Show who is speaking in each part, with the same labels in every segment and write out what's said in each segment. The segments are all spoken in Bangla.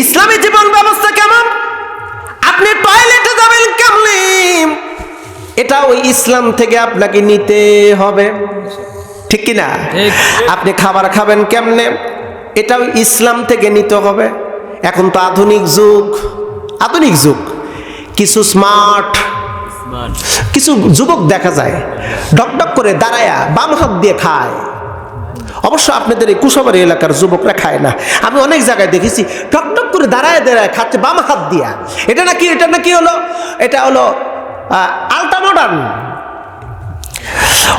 Speaker 1: ইসলামী জীবন ব্যবস্থা কেমন, আপনি টয়লেটে যাবেন কেমনে, এটা ওই ইসলাম থেকে আপনাকে নিতে হবে, ঠিক কি না? আপনি খাবার খাবেন কেমনে, এটাও ইসলাম থেকে নিতে হবে। এখন তো আধুনিক যুগ, কিছু স্মার্ট কিছু যুবক দেখা যায় ঢকঢক করে দাঁড়ায়া বাম হাত দিয়ে খায়। অবশ্য আপনাদের এই কুশাবাড়ি এলাকার যুবকরা খায় না, আমি অনেক জায়গায় দেখেছি ঢকঢক করে দাঁড়ায় খাচ্ছে বাম হাত দিয়া। এটা নাকি হলো, এটা হলো আলট্রা মডার্ন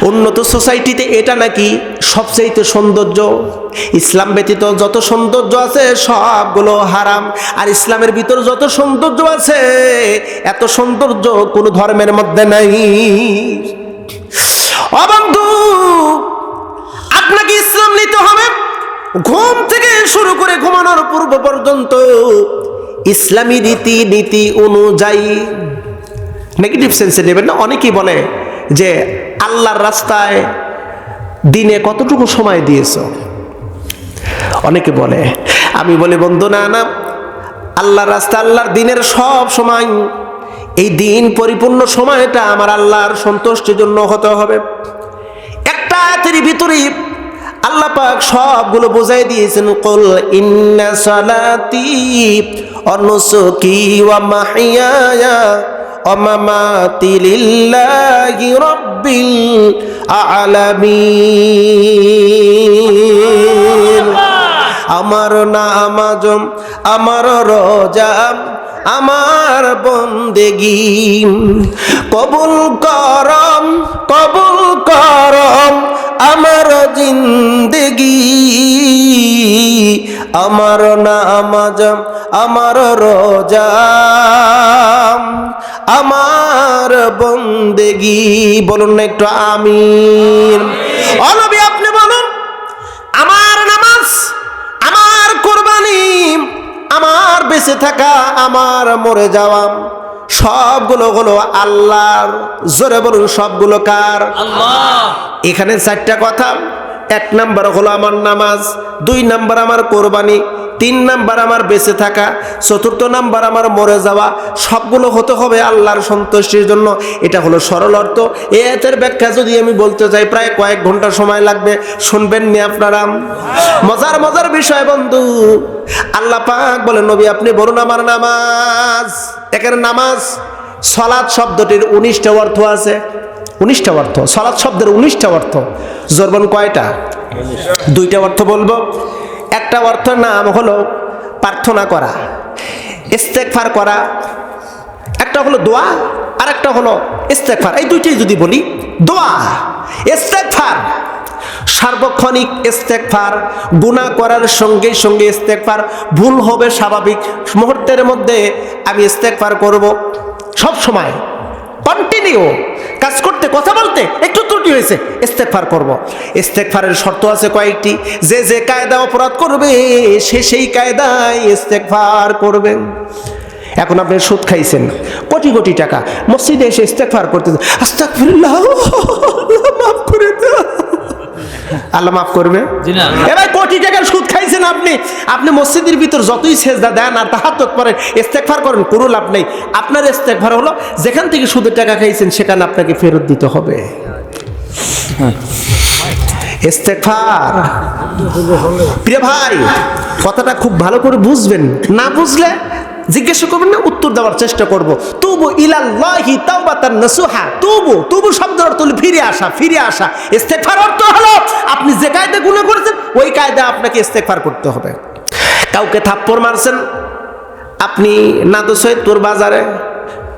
Speaker 1: উন্নত সোসাইটিতে এটা নাকি সবচেয়ে সৌন্দর্য। ইসলাম ব্যতীত যত সৌন্দর্য আছে সবগুলো হারাম, আর ইসলামের ভিতর যত সৌন্দর্য আছে এত সৌন্দর্য কোনো ধর্মের মধ্যে নাই। ও বন্ধু, আপনাকে ইসলাম নিতে হবে। ঘুম থেকে শুরু করে ঘুমানোর পূর্ব পর্যন্ত ইসলামী রীতি অনুযায়ী, নেগেটিভ সেন্সে নেবেন না। অনেকেই বলে যে আল্লাহর রাস্তায় দিনে কতটুকু সময় দিয়েছ, অনেকে বলে। আমি বলি বন্ধু, না, আল্লাহর রাস্তা, আল্লাহর দিনের সব সময়, এই দিন পরিপূর্ণ সময়টা আমার আল্লাহর সন্তুষ্টির জন্য হতে হবে। একটা আয়াতের ভিতরে আল্লাহ পাক সবগুলো বোঝাই দিয়েছেন, কুল ইন্না সালাতি ওয়া নুসুকি ওয়া মাহইয়ায়া ওয়া মামাতি লিল্লাহি রাব্বিল আলামিন। আমার নামাজ, আমার রোজা, আমার বন্দেগী কবুল করম আমার জিন্দেগি। আমার নামাজ, আমার রোজা, আমার বন্দেগী। বলুন না একটু আমিন। ও নবী, আপনি বলুন, আমার নামাজ, আমার কুরবানি, আমার বেঁচে থাকা, আমার মরে যাওয়া, সবগুলো হলো আল্লাহর। জোরে বলুন, সবগুলো কার? আল্লাহ। এখানে চারটা কথা। 1 নাম্বার হলো আমার নামাজ, 2 নাম্বার আমার কোরবানি, 3 নাম্বার আমার বেঁচে থাকা, 4 নাম্বার আমার মরে যাওয়া। সবগুলো হতে হবে আল্লাহর সন্তুষ্টির জন্য। এটা হলো সরল অর্থ। এই আয়াতের ব্যাখ্যা যদি আমি বলতে যাই প্রায় কয়েক ঘন্টা সময় লাগবে, শুনবেন নি আপনারা? মজার বিষয় বন্ধু। আল্লাহ পাক বলেন, নবী আপনি বলুন আমার নামাজ। এখানে নামাজ, সালাত শব্দটির 19টা অর্থ আছে। 19টা অর্থ, সালাত শব্দের 19টা অর্থ। জোরবন কয়টা? 2টা অর্থ বলবো। একটা অর্থের নাম হলো প্রার্থনা করা, ইস্তেগফার করা। একটা হলো দোয়া, আর একটা হলো ইস্তেগফার। এই দুইটাই যদি বলি, দোয়া, ইস্তেগফার, সার্বক্ষণিক ইস্তেগফার, গুনাহ করার সঙ্গে সঙ্গে ইস্তেগফার। ভুল হবে স্বাভাবিক, মুহূর্তের মধ্যে আমি ইস্তেগফার করব। সব সময় কন্টিনিউ কাজ করতে, কথা বলতে একটু ত্রুটি হয়েছে, ইস্তেগফার করব। ইস্তেগফারের শর্ত আছে কয়েকটি। যে কায়দা অপরাধ করবে সেই কায়দায় ইস্তেগফার করবেন। এখন আপনি সুদ খাইছেন কোটি টাকা, মসজিদে এসে ইস্তেগফার করতেছেন, আস্তাগফিরুল্লাহ, আল্লাহ মাফ করে দাও, আল্লাহ মাফ করবে? এবার কোটি টাকার সুদ খাইছেন আপনি মসজিদের ভিতর যতই সেজদা দেন আর তাহাজ্জুদ পড়েন, ইস্তেগফার করেন, কোনো লাভ নেই। আপনার ইস্তেগফার হলো যেখান থেকে সুদের টাকা খাইছেন সেখানে আপনাকে ফেরত দিতে হবে। ইস্তেগফার, প্রিয় ভাই, কথাটা খুব ভালো করে বুঝবেন। না বুঝলে জিজ্ঞাসা করবেন না, উত্তর দেওয়ার চেষ্টা করব। তুবু ইলাল্লাহি তাওবাতান নাসুহা। তুবু শব্দের অর্থ হলো ফিরে আসা। ইস্তেগফার অর্থ হলো আপনি যে কায়দা গুনাহ করেছেন ওই কায়দা আপনাকে ইস্তেগফার করতে হবে। কাউকে থাপ্পড় মারছেন আপনি, নাদসৈয়দপুর বাজারে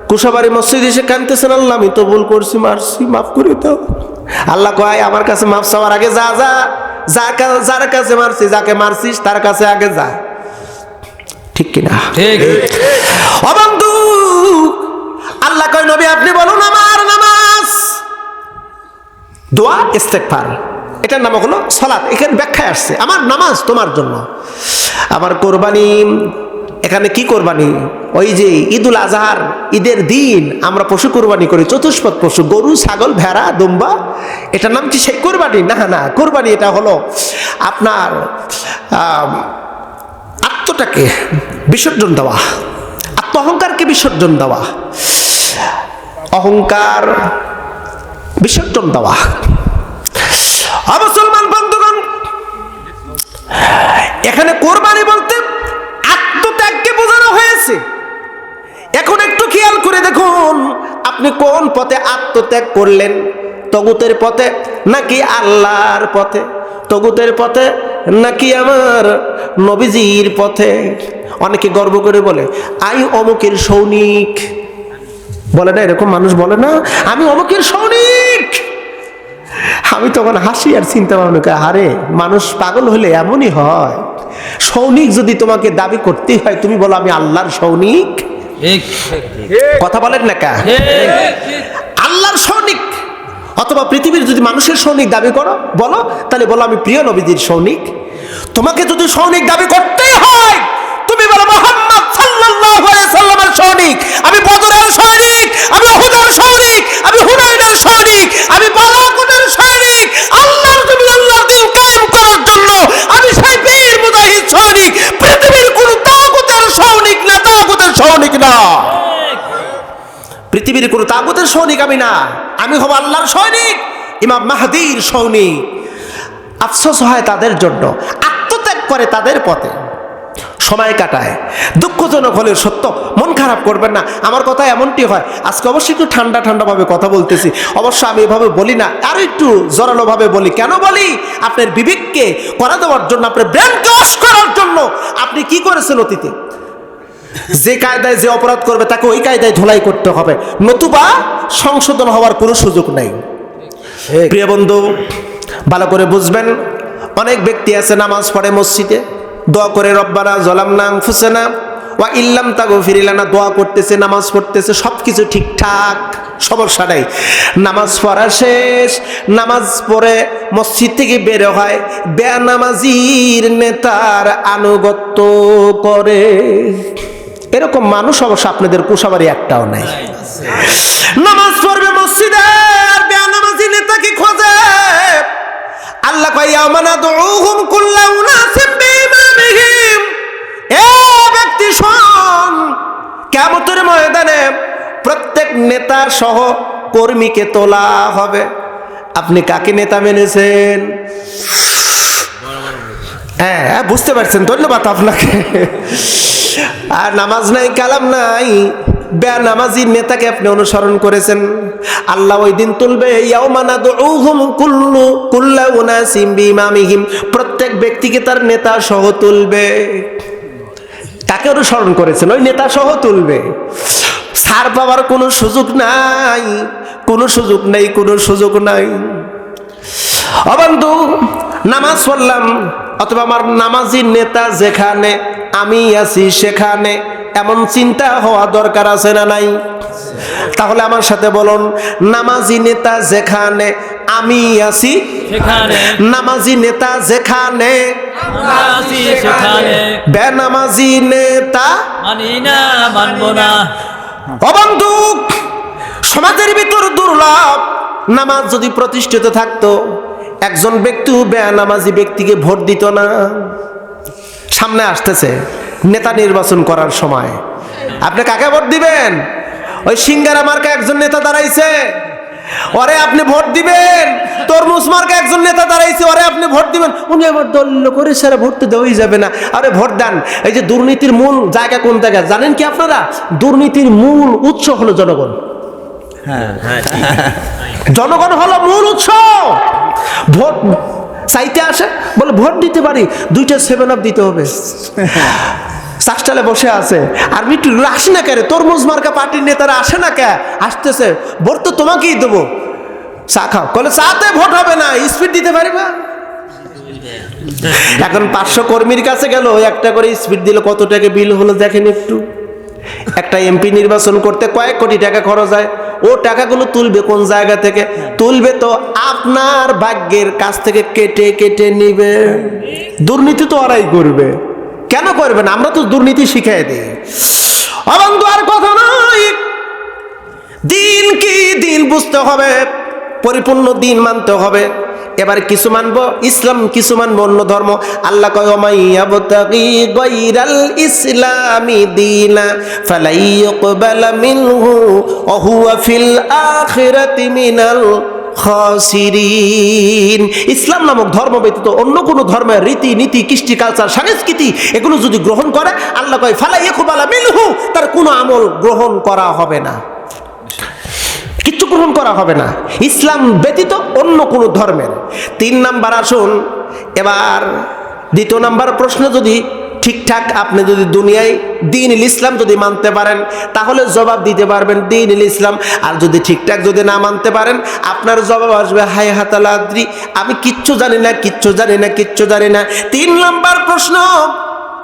Speaker 1: কুশাবাড়ি মসজিদে এসে কাঁদতেছেন, আল্লাহ আমি তো ভুল করছি, মারছি, মাফ করে দাও। আল্লাহ কয়, আমার কাছে মাফ চাওয়ার আগে যার কাছে মারছি, যাকে মারছিস তার কাছে আগে যা। ঠিক কিনা? ঠিক। ও বন্ধু, আল্লাহ কয়, নবী আপনি বলুন আমার নামাজ, দোয়া, ইস্তেগফার, এটার নাম হলো সালাত। এখানে ব্যাখ্যায় আসছে আমার নামাজ তোমার জন্য। আমার কোরবানি, এখানে কি কোরবানি? ওই যে ঈদুল আজহার, ঈদের দিন আমরা পশু কোরবানি করি, চতুষ্পদ পশু, গরু, ছাগল, ভেড়া, দুম্বা। এটার নাম কি সেই কোরবানি? না, কোরবানি এটা হলো আপনার আত্মটাকে বিসর্জন দেওয়া, আত্ম অহংকারকে বিসর্জন দেওয়া, অহংকার বিসর্জন দেওয়া। মুসলমান বন্ধুগণ, এখানে কোরবানি বলতে আত্মত্যাগকে বোঝানো হয়েছে। এখন একটু খেয়াল করে দেখুন, আপনি কোন পথে আত্মত্যাগ করলেন? তগুতের পথে নাকি আল্লাহর পথে? তগুতের পথে নাকি আমার নবীজির পথে? অনেকে গর্ব করে বলে আমি অমুকের সৈনিক, বলে না এরকম মানুষ? বলে না আমি অমুকের সৈনিক। আমি তখন হাসি আর চিন্তা ভাবনা করি, আরে মানুষ পাগল হলে এমনই হয়। সৈনিক যদি তোমাকে দাবি করতে হয়, তুমি বলো আমি আল্লাহর সৈনিক। কথা বলেন না কা? আল্লাহর সৈনিক। অথবা পৃথিবীর যদি মানুষের সৈনিক দাবি করো, বলো, তাহলে বলো আমি প্রিয় নবীজির সৈনিক। তোমাকে যদি সৈনিক দাবি করতেই হয়, তুমি বলো মুহাম্মদ সাল্লাল্লাহু আলাইহি সাল্লামের সৈনিক। আমি বদরের সৈনিক, আমি উহুদের সৈনিক, আমি হুনাইনের সৈনিক, আমি বালাকোটের সৈনিক। আল্লাহর জমিন আল্লাহর দ্বীন কায়েম করার জন্য আমি সেই বীর মুজাহিদ সৈনিক। পৃথিবীর কোন তাগুতের সৈনিক না, তাগুতের সৈনিক না। পৃথিবীর কোন তাগুতের সৈনিক আমি না, আমি হব আল্লাহর সৈনিক, ইমাম মাহদীর সৈনিক। আফসোস হয় তাদের জন্য, আত্মত্যাগ করে তাদের পথে সময় কাটায়। দুঃখজনক হলে সত্য, মন খারাপ করবেন না। আমার কথা এমনটি হয়। আজকে অবশ্যই একটু ঠান্ডা ঠান্ডা ভাবে কথা বলতেছি। অবশ্য আমি এভাবে বলি না, আরো একটু জোরালো ভাবে বলি। কেন বলি? আপনার বিবেককে করা দেওয়ার জন্য, আপনার ব্রেনকে ওয়াশ করার জন্য। আপনি কি করেছেন অতীতে? যে কায়দায় যে অপরাধ করবে তাকে ওই কায়দায় ধোলাই করতে হবে, নতুবা সংশোধন হওয়ার কোনো সুযোগ নাই। প্রিয় বন্ধু, ভালো করে বুঝবেন, অনেক ব্যক্তি আছে নামাজ পড়ে মসজিদে, দোয়া করে রব্বানা যালামনা আনফুসানা ওয়া ইল্লাম তাগফির লানা, দোয়া করতেছে, নামাজ পড়তেছে, সবকিছু ঠিকঠাক, সমস্যা নাই। নামাজ পড়া শেষ, নামাজ পড়ে মসজিদ থেকে বের হয়, বেনামাজির নেতার আনুগত্য করে। এরকম মানুষ অবশ্য আপনাদের কুশাবাড়ি একটাও নাই। নামাজ পড়বে মসজিদে, আর বেনামাজি নেতাকে খোঁজে। আল্লাহ কয় ইয়ামানা দুউহুম কুল্লা উনাসিম বিইমামিহিম। এ ব্যক্তি শোন, কিয়ামতের ময়দানে প্রত্যেক নেতা সহ কর্মীকে তোলা হবে। আপনি কাকে নেতা মেনেছেন? হ্যাঁ, বুঝতে পারছেন, ধন্যবাদ আপনাকে। আর নামাজ নাই, কালাম নাই, বেনামাজি নেতাকে আপনি অনুসরণ করেছেন। আল্লাহ ওই দিন তুলবে, ইয়াউমা নাদউহুম কুল্লা উনাসিম বিইমামিহিম, প্রত্যেক ব্যক্তিকে তার নেতা সহ তুলবে। কাকে অনুসরণ করেছেন ওই নেতা সহ তুলবে। ছাড় পাওয়ার কোনো সুযোগ নাই, কোনো সুযোগ নাই, কোনো সুযোগ নাই। বন্ধু, নামাজ পড়লাম, অথবা আমার নামাজি নেতা যেখানে আমি আছি সেখানে, এমন চিন্তা হওয়া দরকার আছে না নাই? তাহলে আমার সাথে বলুন, নামাজি নেতা যেখানে আমি আছি সেখানে, নামাজি নেতা যেখানে বেনামাজি নেতা মানি না, মানব না। বন্ধু, সমাজের ভিতর দুর্লভ, নামাজ যদি প্রতিষ্ঠিত থাকতো, একজন ব্যক্তি বেনামাজি ব্যক্তিকে ভোট দিত না। সামনে আসতেছে নেতা নির্বাচন করার সময়, আপনি কাকে ভোট দিবেন? ওই সিঙ্গারা মার্কা একজন নেতা দাঁড়াইছে, ওরে আপনি ভোট দিবেন। তরমুজ মার্কা একজন নেতা দাঁড়াইছে, ওরে আপনি ভোট দিবেন। উনি আবার দল করে সারা ভোট তো দেওয়াই যাবে না। আরে ভোট দেন। এই যে দুর্নীতির মূল জায়গা কোন জায়গা জানেন কি আপনারা? দুর্নীতির মূল উৎস হলো জনগণ। জনগণ হলো মূল উৎস। ভোট চাইতে আসে, বলে ভোট দিতে পারি, 2টা 7-আপ দিতে হবে। চাষটালে বসে আছে, আর মিটু আসে না কে? তরমুজ মার্কা পার্টির নেতারা আসে না কে? আসতেছে, ভোট তো তোমাকেই দেবো, চা খাও। বলে চাতে ভোট হবে না, স্পিড দিতে পারিবা? এখন 500 কর্মীর কাছে গেল, একটা করে স্পিড দিল, কত টাকা বিল হলো দেখেন একটু। একটা এমপি নির্বাচন করতে কয়েক কোটি টাকা খরচ হয়। ও টাকাগুলো তুলবে কোন জায়গা থেকে? তুলবে তো আপনার ভাগ্যের কাছ থেকে কেটে কেটে নিবে। দুর্নীতি তো ওরাই করবে, কেন করবে না? আমরা তো দুর্নীতি শিখাই দিই। বন্ধু, আর কথা নয়, দিন কি দিন বুঝতে হবে, পরিপূর্ণ দিন মানতে হবে। এবার কিছু মানবো ইসলাম, কিছু মানবো অন্য ধর্ম। আল্লাহ কয় ওমাইয়াবতাগি গায়রাল ইসলামি দীনা ফালাই ইউকবালা মিনহু ওয়া হুয়া ফিল আখিরাতি মিনাল খাসিরিন। ইসলাম নামক ধর্ম ব্যতীত অন্য কোনো ধর্মের রীতি নীতি কৃষ্টি কালচার সংস্কৃতি এগুলো যদি গ্রহণ করে, আল্লাহ কয় ফালাই ইউকবালা মিনহু, তার কোনো আমল গ্রহণ করা হবে না, কিচ্ছু গ্রহণ করা হবে না ইসলাম ব্যতীত অন্য কোনো ধর্মের। 3 নাম্বার আসুন এবার 2 নাম্বার প্রশ্ন, যদি ঠিকঠাক আপনি যদি দুনিয়ায় দ্বীনুল ইসলাম যদি মানতে পারেন তাহলে জবাব দিতে পারবেন দ্বীনুল ইসলাম। আর যদি ঠিকঠাক যদি না মানতে পারেন আপনার জবাব আসবে হায় হাতালা আদ্রি, আমি কিচ্ছু জানি না, কিচ্ছু জানি না, কিচ্ছু জানি না। 3 নাম্বার প্রশ্ন,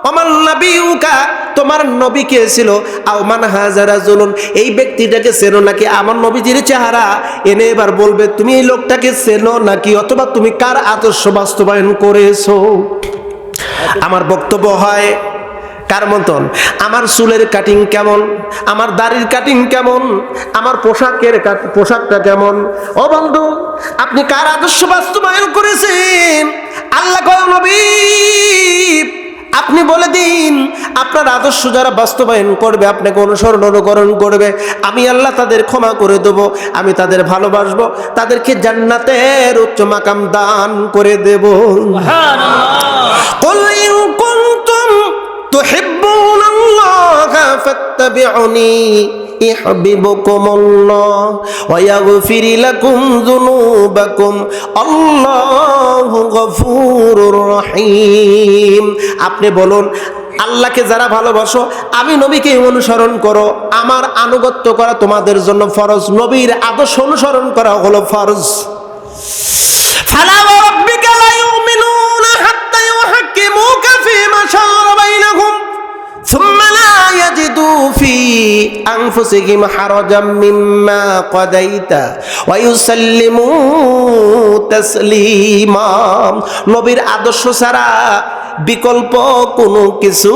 Speaker 1: ওমান নাবিউকা, তোমার নবী কে ছিল? আও মান হাযা রাজুলুন, এই ব্যক্তিটাকে চেনো নাকি? আমার নবীজির চেহারা এনে এবার বলবে তুমি এই লোকটাকে চেনো নাকি, অথবা তুমি কার আদর্শ বাস্তবায়ন করেছো। আমার বক্তব্য হয় কার মতন? আমার চুলের কাটিং কেমন, আমার দাড়ির কাটিং কেমন, আমার পোশাকটা কেমন। ও বন্ধু, আপনি কার আদর্শ বাস্তবায়ন করেছেন? আল্লাহ কয় নবী আপনি বলে দিন, আপনার আদর্শ যারা বাস্তবায়ন করবে, আপনাকে অনুসরণ অনুকরণ করবে, আমি আল্লাহ তাদের ক্ষমা করে দেব, আমি তাদের ভালোবাসবো, তাদেরকে জান্নাতের উচ্চ মাকাম দান করে দেব। কুল ইন কুনতুম তুহিব্বুনাল্লাহা ফাত্তাবিউনি ইহবিবুকুমুল্লাহ ওয়া ইয়াগফির লাকুম যুনুবাকুম আল্লাহু গফুরুর রহিম। আপনি বলুন, আল্লাহকে যারা ভালোবাসো, আমি নবীকে অনুসরণ করো, আমার আনুগত্য করা তোমাদের জন্য ফরজ, নবীর আদর্শ অনুসরণ করা হলো ফরজ। ফালা ওয়া রাব্বিকা লা ইউমিনুনা হাত্তা ইউহাক্কিমুকা ফীমা শারা বাইনাহুম সুম্মা লা ইয়াজিদু ফি আনফুসিহিম হারাজাম মিম্মা কাদাইতা ওয়া ইউসাল্লিমু তাসলিমা। নবীর আদর্শ ছাড়া বিকল্প কোনো কিছু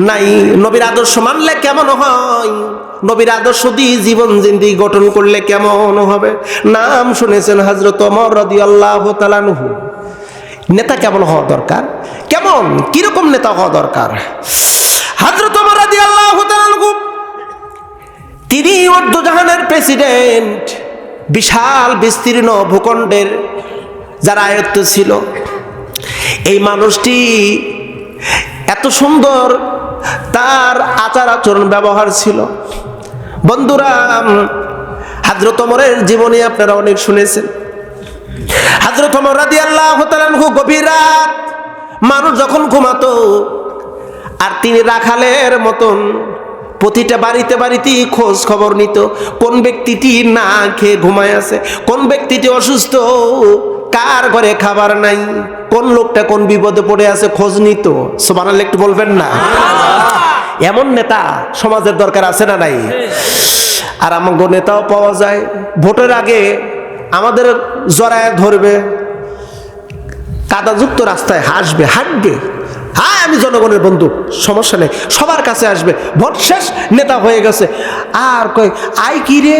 Speaker 1: নাই। নবীর আদর্শ মানলে কেমন হয়, নবীর আদর্শ দিয়ে জীবন জিন্দেগি গঠন করলে কেমন হবে। নাম শুনেছেন হযরত ওমর রাদিয়াল্লাহু তাআলা আনহু। নেতা কেমন হওয়া দরকার, কেমন কিরকম নেতা হওয়া দরকার? হযরত ওমর রাদিয়াল্লাহু তাআলা আনহু তিনি উর্দুজাহানের প্রেসিডেন্ট, বিশাল বিস্তীর্ণ ভূখণ্ডের যার আয়ত্ত ছিল। এই মানুষটি এত সুন্দর তার আচার আচরণ ব্যবহার ছিল। বন্ধুরা, হযরত ওমরের জীবনী আপনারা অনেক শুনেছেন। হযরত ওমর রাদিয়াল্লাহু তাআলা আনহু গভীর রাত মানুষ যখন ঘুমাতো, আর তিনি রাখালের মতন প্রতিটা বাড়িতে বাড়িতে খোঁজ খবর নিত, কোন ব্যক্তিটি না খেয়ে ঘুমায় আছে, কোন ব্যক্তিটি অসুস্থ, কার ঘরে খাবার নাই, কোন লোকটা কোন বিপদে পড়ে আছে খোঁজ নিত। সুবহানাল্লাহ একটু বলবেন না? এমন নেতা সমাজের দরকার আছে না নাই? আর আমাগো নেতাও পাওয়া যায়, ভোটের আগে আমাদের জড়ায় ধরবে, কাদাযুক্ত রাস্তায় হাঁটবে, হ্যাঁ আমি জনগণের বন্ধু, সমস্যা নেই, সবার কাছে আসবে, ভোট শেষ নেতা হয়ে গেছে, আর কয় আই কি রে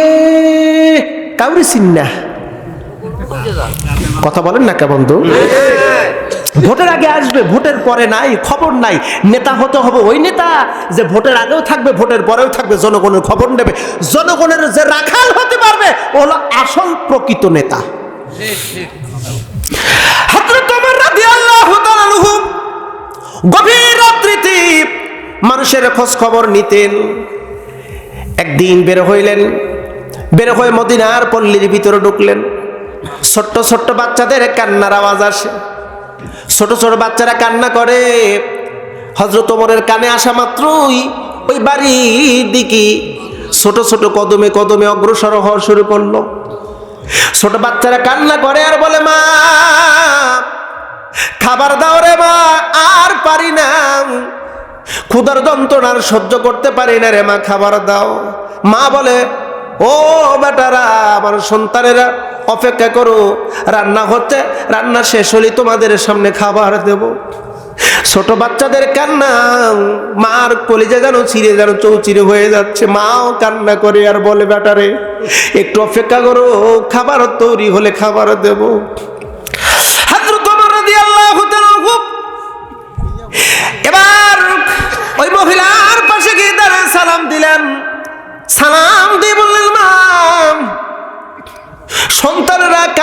Speaker 1: কাউরি চিন না। কথা বলেন না কে বন্ধু? ভোটের আগে আসবে, ভোটের পরে নাই, খবর নাই। নেতা হতে হবে ওই নেতা যে ভোটের আগেও থাকবে, ভোটের পরেও থাকবে, জনগণের খবর নেবে, জনগণের যে রাখাল হতে পারবে ও হলো আসল প্রকৃত নেতা। হযরত ওমর রাদিয়াল্লাহু তাআলা আনহু গভীর রাত্রিতে মানুষের খোঁজ খবর নিতেন। একদিন বের হইলেন, বের হয়ে মদিনার পল্লীর ভিতরে ঢুকলেন। ছোট্ট ছোট্ট বাচ্চাদের কান্নার আওয়াজ আসে, ছোট ছোট বাচ্চারা কান্না করে। হযরত ওমরের কানে আসা মাত্রই ওই বাড়ির দিকে ছোট ছোট কদমে কদমে অগ্রসর হওয়া শুরু করলো। ছোট বাচ্চারা কান্না করে আর বলে, মা খাবার দাও রে মা, আর পারি না, ক্ষুধার যন্ত্রণার সহ্য করতে পারি না রে মা, খাবার দাও। মা বলে, ও বেটারা, আমার সন্তানেরা অপেক্ষা করো, রান্না হচ্ছে, রান্না শেষ হলে তোমাদের সামনে খাবার দেব। ছোট বাচ্চাদের কান্না, মার কলিজা যেন চিরে যেন চৌচিরে হয়ে যাচ্ছে। মাও কান্না করে আর বলে, বেটারে একটু অপেক্ষা করো, খাবার তৈরি হলে খাবার দেব।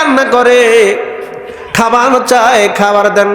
Speaker 1: কান্না করে, খাবার চায়, খাবার দেন।